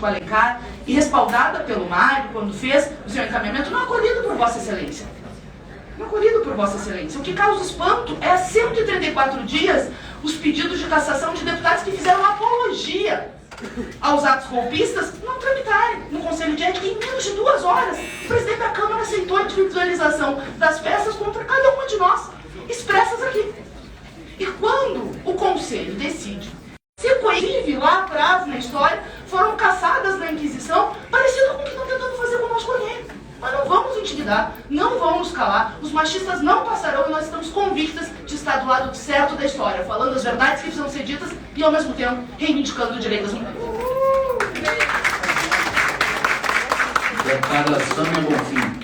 Alencar e respaldada pelo Mário, quando fez o seu encaminhamento, não acolhido por Vossa Excelência. Não acolhido por Vossa Excelência. O que causa espanto é há 134 dias os pedidos de cassação de deputados que fizeram apologia aos atos golpistas não tramitarem no Conselho de Ética. Em menos de 2 horas, o presidente da Câmara aceitou a individualização das peças contra cada uma de nós, expressas aqui. E quando o Conselho decide se coincide lá atrás na história, foram caçadas na Inquisição, parecido com o que estão tentando fazer com o nosso Correio. Mas não vamos intimidar, não vamos nos calar, os machistas não passarão e nós estamos convictas de estar do lado certo da história, falando as verdades que precisam ser ditas e, ao mesmo tempo, reivindicando o direito das mulheres. Deputada Sâmia Bonfim.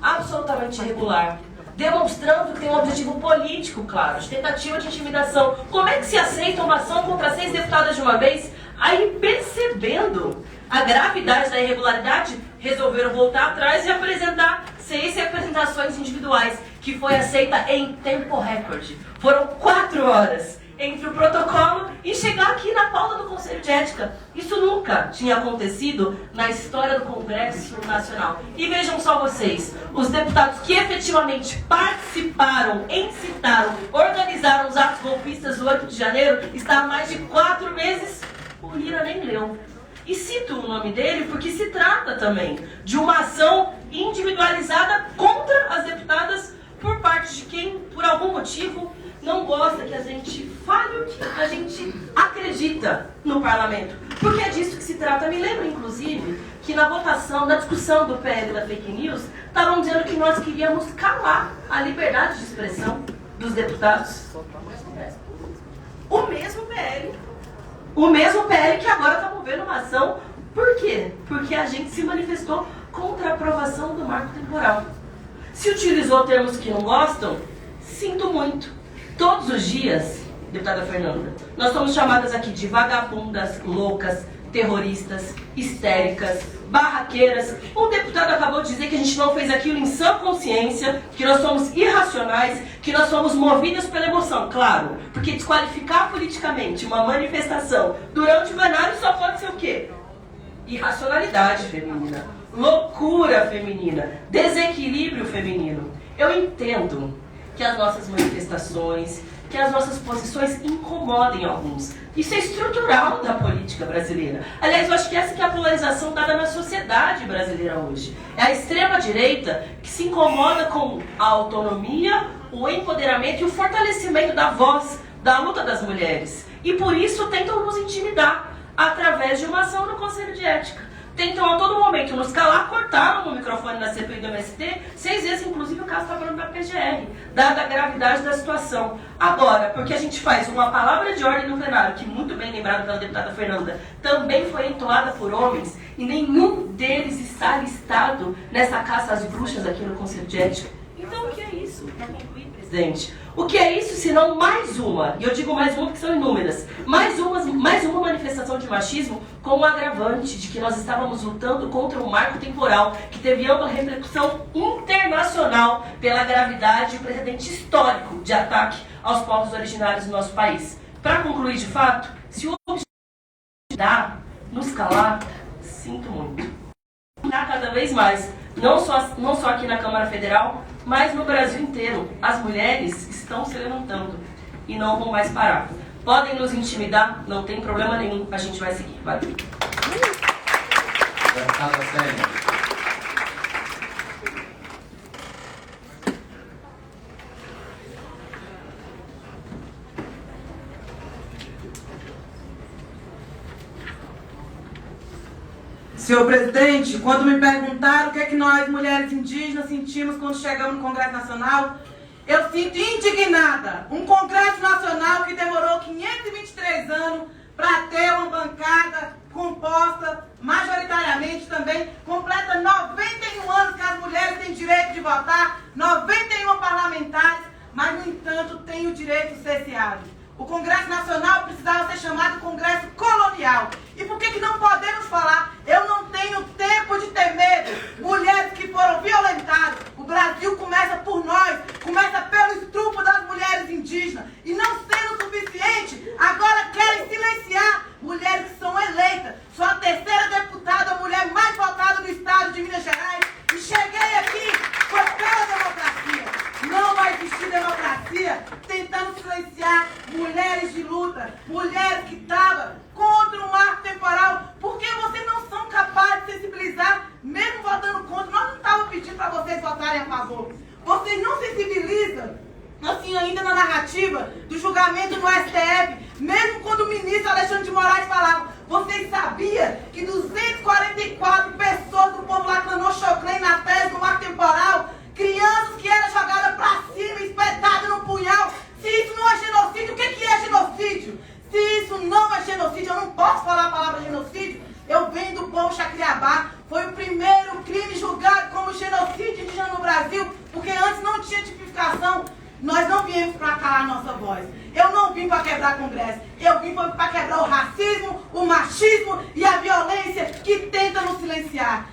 Absolutamente irregular, demonstrando que tem um objetivo político claro, de tentativa de intimidação. Como é que se aceita uma ação contra 6 deputadas de uma vez? Aí, percebendo a gravidade da irregularidade, resolveram voltar atrás e apresentar 6 representações individuais, que foi aceita em tempo recorde. Foram 4 horas entre o protocolo e chegar aqui na pauta do Conselho de Ética. Isso nunca tinha acontecido na história do Congresso Nacional. E vejam só vocês, os deputados que efetivamente participaram, incitaram, organizaram os atos golpistas do 8 de janeiro, está há mais de 4 meses, o Lira nem leu. E cito o nome dele porque se trata também de uma ação individualizada contra as deputadas por parte de quem, por algum motivo, não gosta que a gente fale o que a gente acredita no parlamento. Porque é disso que se trata. Me lembro, inclusive, que na votação, na discussão do PL da fake news, estavam dizendo que nós queríamos calar a liberdade de expressão dos deputados. O mesmo PL. O mesmo PL que agora está movendo uma ação. Por quê? Porque a gente se manifestou contra a aprovação do marco temporal. Se utilizou termos que não gostam, sinto muito. Todos os dias, deputada Fernanda, nós somos chamadas aqui de vagabundas, loucas, terroristas, histéricas, barraqueiras. Um deputado acabou de dizer que a gente não fez aquilo em sã consciência, que nós somos irracionais, que nós somos movidas pela emoção. Claro, porque desqualificar politicamente uma manifestação durante o plenário só pode ser o quê? Irracionalidade feminina, loucura feminina, desequilíbrio feminino. Eu entendo que as nossas manifestações, que as nossas posições incomodem alguns. Isso é estrutural da política brasileira. Aliás, eu acho que essa que é a polarização dada na sociedade brasileira hoje. É a extrema-direita que se incomoda com a autonomia, o empoderamento e o fortalecimento da voz, da luta das mulheres. E por isso tentam nos intimidar através de uma ação no Conselho de Ética. Tentam a todo momento nos calar, cortaram no microfone na CPI do MST, 6 vezes, inclusive o caso está falando da PGR, dada a gravidade da situação. Agora, porque a gente faz uma palavra de ordem no plenário, que muito bem lembrado pela deputada Fernanda, também foi entoada por homens, e nenhum deles está listado nessa caça às bruxas aqui no Conselho de Ética. Então, o que é isso, para concluir, presidente? O que é isso, senão mais uma, e eu digo mais uma porque são inúmeras, mais uma manifestação de machismo com o agravante de que nós estávamos lutando contra um marco temporal que teve ampla repercussão internacional pela gravidade e o precedente histórico de ataque aos povos originários do nosso país. Para concluir de fato, se o objetivo dá nos calar, sinto muito. Dá cada vez mais, não só aqui na Câmara Federal, mas no Brasil inteiro. As mulheres estão se levantando e não vão mais parar. Podem nos intimidar, não tem problema nenhum, a gente vai seguir. Valeu. Deputada Sâmia. Senhor presidente, quando me perguntaram o que é que nós, mulheres indígenas, sentimos quando chegamos no Congresso Nacional, eu sinto indignada. Um Congresso Nacional que demorou 523 anos para ter uma bancada composta, majoritariamente também, completa 91 anos que as mulheres têm direito de votar, 91 parlamentares, mas, no entanto, têm o direito cerceado. O Congresso Nacional precisava ser chamado Congresso Colonial. E por que não podemos falar? Eu não tenho julgamento no STF, mesmo quando o ministro Alexandre de Moraes falava, vocês sabiam que 244 pessoas do povo lacranou choclém na tese do marco temporal? Crianças que eram jogadas pra cima, espetadas no punhal. Se isso não é genocídio, o que é genocídio? Se isso não é genocídio, eu não posso falar a palavra genocídio. Eu venho do povo Chacriabá. Foi o primeiro crime julgado como genocídio indígena no Brasil, porque antes não tinha tipificação. Nós não viemos para calar nossa voz. Eu não vim para quebrar Congresso. Eu vim para quebrar o racismo, o machismo e a violência que tenta nos silenciar.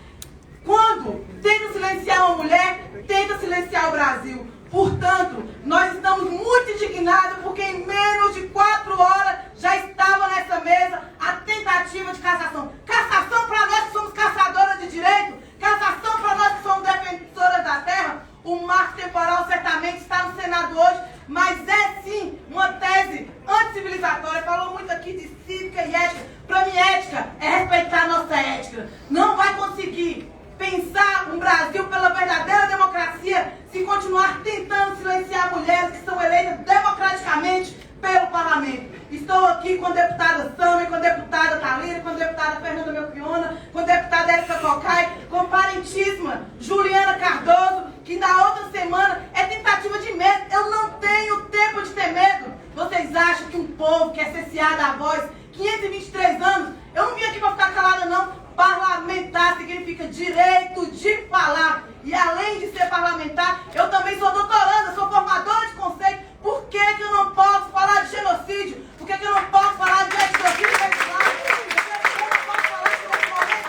Quando tenta silenciar uma mulher, tenta silenciar o Brasil. Portanto, nós estamos muito indignados porque em menos de 4 horas já estava nessa mesa a tentativa de cassação. Cassação para nós que somos caçadoras de direito, cassação para nós que somos defensoras da terra. O marco temporal certamente está no Senado hoje, mas é sim uma tese anticivilizatória. Falou muito aqui de cívica e ética. Para mim, ética é respeitar a nossa ética. Não vai conseguir pensar um Brasil pela verdadeira democracia se continuar tentando silenciar mulheres que são eleitas democraticamente pelo parlamento. Estou aqui com a deputada Sâmia, com a deputada Thalíria, com a deputada Fernanda Melchiona, com a deputada Érica Cocai, com a parentíssima Juliana Cardoso, que na outra semana é tentativa de medo. Eu não tenho tempo de ter medo. Vocês acham que um povo que é cesseado à voz, 523 anos, eu não vim aqui para ficar calada não. Parlamentar significa direito de falar. E além de ser parlamentar, eu também sou doutoranda, sou formadora de conceito. Por que eu não posso falar de genocídio? Por que eu não posso falar de etnocídio regular? Por que eu não posso falar de nesse momento?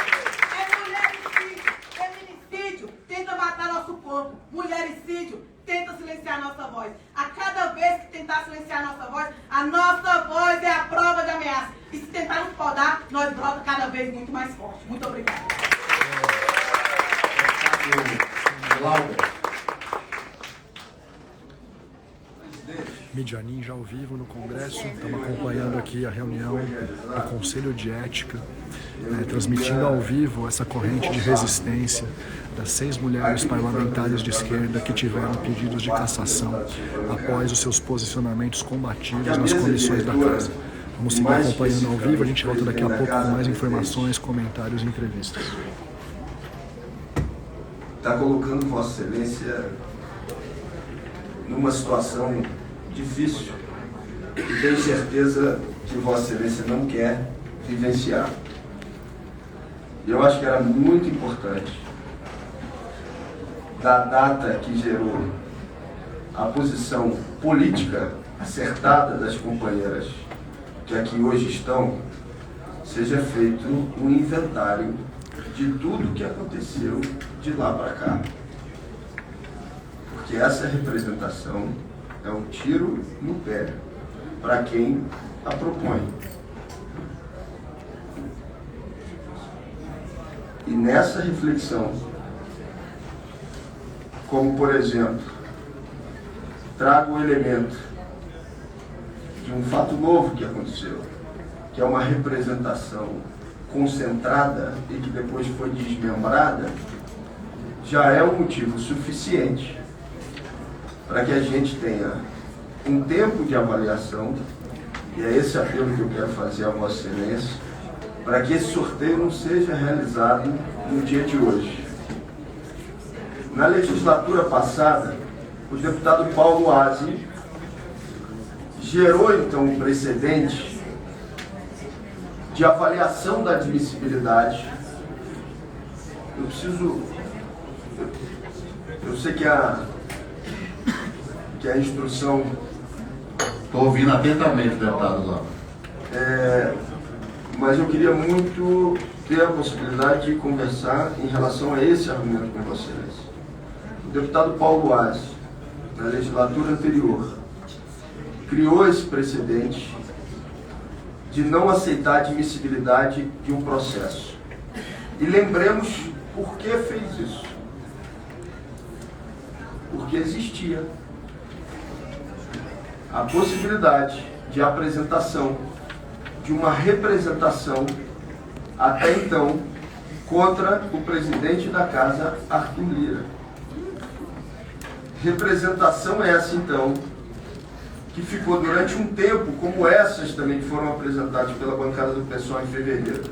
É mulhericídio, feminicídio, tenta matar nosso povo. Mulhericídio, tenta silenciar nossa voz. A cada vez que tentar silenciar nossa voz é a prova de ameaça. E se tentar nos podar, nós brota cada vez muito mais forte. Muito obrigada. Mídia Ninja ao vivo no Congresso, estamos acompanhando aqui a reunião do Conselho de Ética, transmitindo ao vivo essa corrente de resistência das 6 mulheres parlamentares de esquerda que tiveram pedidos de cassação após os seus posicionamentos combativos nas comissões da Casa. Vamos seguir acompanhando ao vivo, a gente volta daqui a pouco com mais informações, comentários e entrevistas. Está colocando Vossa Excelência numa situação difícil e tenho certeza que Vossa Excelência não quer vivenciar. Eu acho que era muito importante, da data que gerou a posição política acertada das companheiras que aqui hoje estão, seja feito um inventário de tudo que aconteceu de lá para cá. Porque essa representação é um tiro no pé para quem a propõe. E nessa reflexão, como por exemplo, trago o elemento de um fato novo que aconteceu, que é uma representação concentrada e que depois foi desmembrada, já é um motivo suficiente para que a gente tenha um tempo de avaliação, e é esse apelo que eu quero fazer a Vossa Excelência, para que esse sorteio não seja realizado no dia de hoje. Na legislatura passada, o deputado Paulo Aze gerou então um precedente de avaliação da admissibilidade. Eu sei que a instrução... Estou ouvindo atentamente, deputado Laura. Mas eu queria muito ter a possibilidade de conversar em relação a esse argumento com vocês. O deputado Paulo Aze, na legislatura anterior, criou esse precedente de não aceitar a admissibilidade de um processo. E lembremos por que fez isso. Porque existia a possibilidade de apresentação de uma representação, até então, contra o presidente da Casa, Arthur Lira. Representação essa, então, que ficou durante um tempo, como essas também que foram apresentadas pela bancada do PSOL em fevereiro,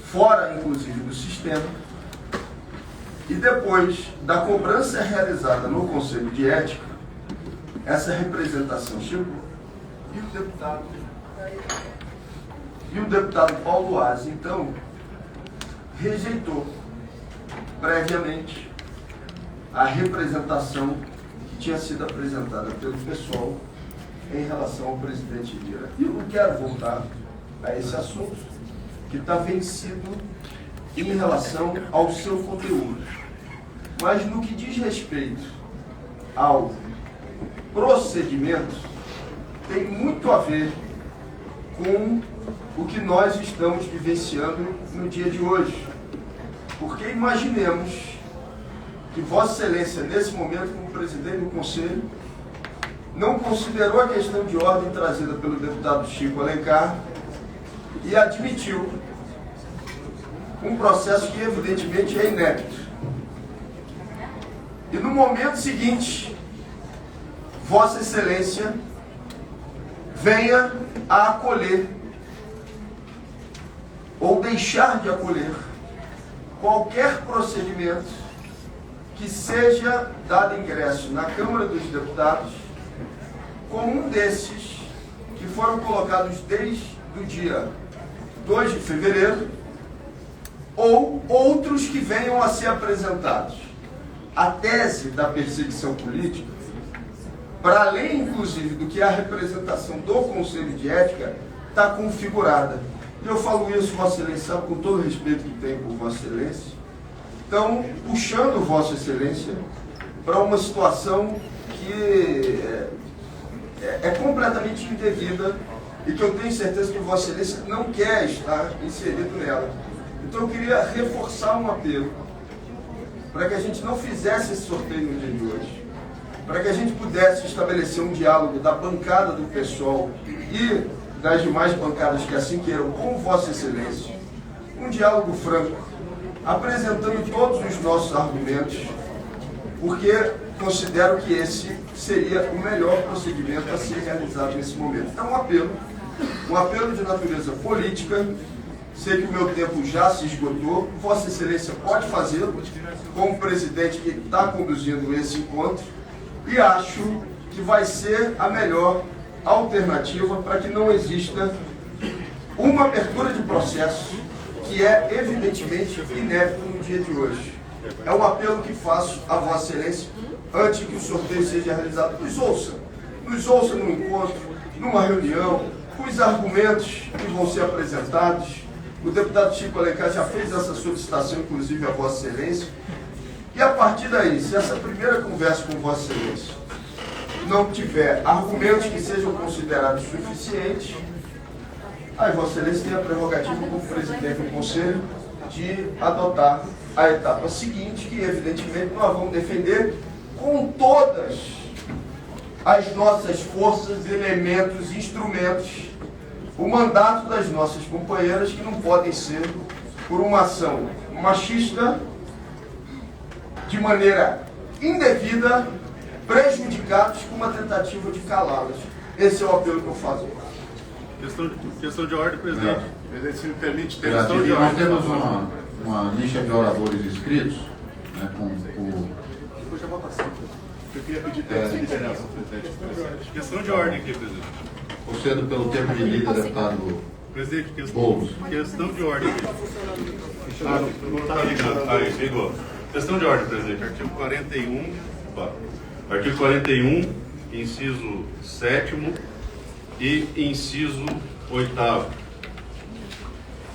fora inclusive do sistema, e depois da cobrança realizada no Conselho de Ética, essa representação chegou e o deputado Paulo Aze, então, rejeitou previamente a representação que tinha sido apresentada pelo PSOL em relação ao presidente Lira. E eu não quero voltar a esse assunto, que está vencido em relação ao seu conteúdo. Mas no que diz respeito ao procedimento, tem muito a ver com o que nós estamos vivenciando no dia de hoje. Porque imaginemos que Vossa Excelência, nesse momento, como presidente do Conselho, não considerou a questão de ordem trazida pelo deputado Chico Alencar e admitiu um processo que evidentemente é inépito. E no momento seguinte, Vossa Excelência venha a acolher ou deixar de acolher qualquer procedimento que seja dado ingresso na Câmara dos Deputados como um desses que foram colocados desde o dia 2 de fevereiro ou outros que venham a ser apresentados. A tese da perseguição política, para além inclusive do que a representação do Conselho de Ética, está configurada. E eu falo isso, Vossa Excelência, sabe, com todo o respeito que tenho por Vossa Excelência, estão puxando Vossa Excelência para uma situação que é completamente indevida e que eu tenho certeza que Vossa Excelência não quer estar inserido nela. Então eu queria reforçar um apelo para que a gente não fizesse esse sorteio no dia de hoje, para que a gente pudesse estabelecer um diálogo da bancada do PSOL e das demais bancadas que assim queiram, com Vossa Excelência, um diálogo franco, apresentando todos os nossos argumentos, porque considero que esse seria o melhor procedimento a ser realizado nesse momento. É um apelo de natureza política. Sei que o meu tempo já se esgotou. Vossa Excelência pode fazê-lo como presidente que está conduzindo esse encontro, e acho que vai ser a melhor alternativa para que não exista uma abertura de processo que é evidentemente inédito no dia de hoje. É um apelo que faço a Vossa Excelência antes que o sorteio seja realizado. Nos ouça num encontro, numa reunião, com os argumentos que vão ser apresentados. O deputado Chico Alencar já fez essa solicitação, inclusive, a Vossa Excelência. E a partir daí, se essa primeira conversa com Vossa Excelência não tiver argumentos que sejam considerados suficientes, aí Vossa Excelência tem a prerrogativa, como presidente do Conselho, de adotar a etapa seguinte, que evidentemente nós vamos defender com todas as nossas forças, elementos, instrumentos, o mandato das nossas companheiras, que não podem ser por uma ação machista, de maneira indevida, prejudicados com uma tentativa de calá-las. Esse é o apelo que eu faço. Questão de ordem, presidente. Presidente, se me permite, questão de ordem. Nós temos uma lista de oradores inscritos, né, com o... Depois da votação. Eu queria pedir liderança, presidente. Questão de ordem aqui, presidente. Procedo pelo tempo de líder, deputado presidente, questão de ordem. Não está ligando. Aí, ligou. Questão de ordem, presidente. Artigo 41. Artigo 41, inciso 7º e inciso 8º.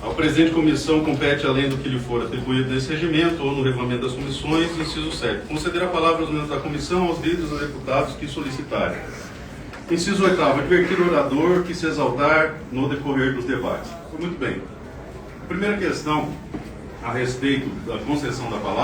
Ao presidente de comissão compete, além do que lhe for atribuído nesse regimento ou no regulamento das comissões, inciso 7º. Conceder a palavra aos membros da comissão, aos líderes e deputados que solicitarem. Inciso 8º. Advertir o orador que se exaltar no decorrer dos debates. Muito bem. Primeira questão a respeito da concessão da palavra.